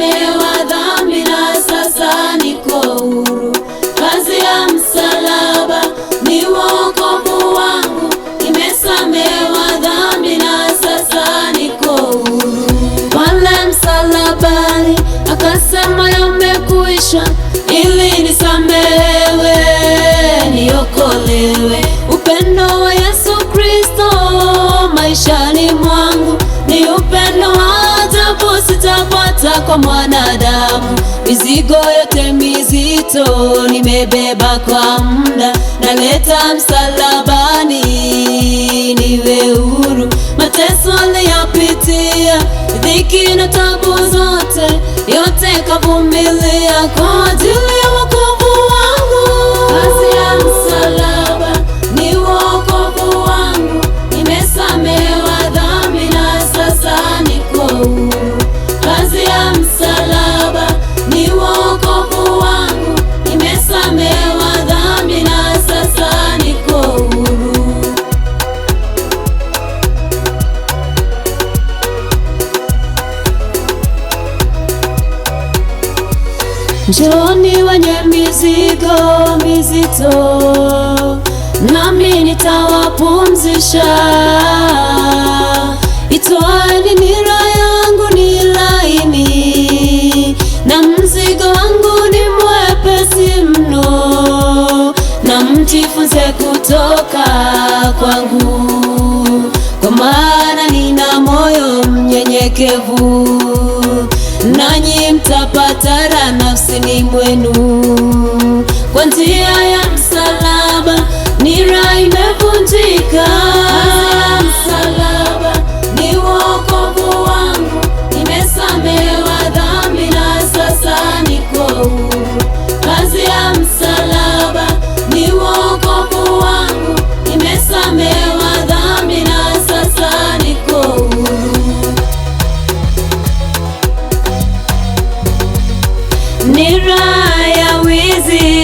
nimesamewa dhambi na sasa niko huru. Kazi ya msalaba ni wokovu wangu, nimesamewa dhambi na sasa niko huru. Pale msalabani akasema yamekwisha, ili nisamehewe, niokolewe. Upendo wa Yesu Kristo maishani mwangu ni upendo wa ajabu, sitapata kwa mwanadamu. Mizigo yote mizito nimebeba kwa muda, naleta msalabani niwe huru. Mateso aliyapitia, dhiki na tabu zote, yote kavumilia kwa ajili ya wokovu wangu. Kazi ya msalaba ni wokovu wangu, nimesamewa dhambi na sasa niko huru. Kazi ya msalaba ni wokovu wangu, nimesamewa dhambi na sasa niko huru. Njooni wenye mizigo mizito, nami nitawapumzisha. Itwaeni nira yangu ni laini, na mzigo wangu ni mwepesi mno, na mjifunze kutoka kwangu, kwa maana nina moyo mnyenyekevu, nanyi mtapata raha nafsini mwenu. Kwa njia ya msalaba nira imevunjika. Kazi ya msalaba ni wokovu wangu, nimesamewa dhambi na sasa niko huru. Kazi ya msalaba ni wokovu wangu, nimesamewa dhambi na sasa niko huru. Nira ya wizi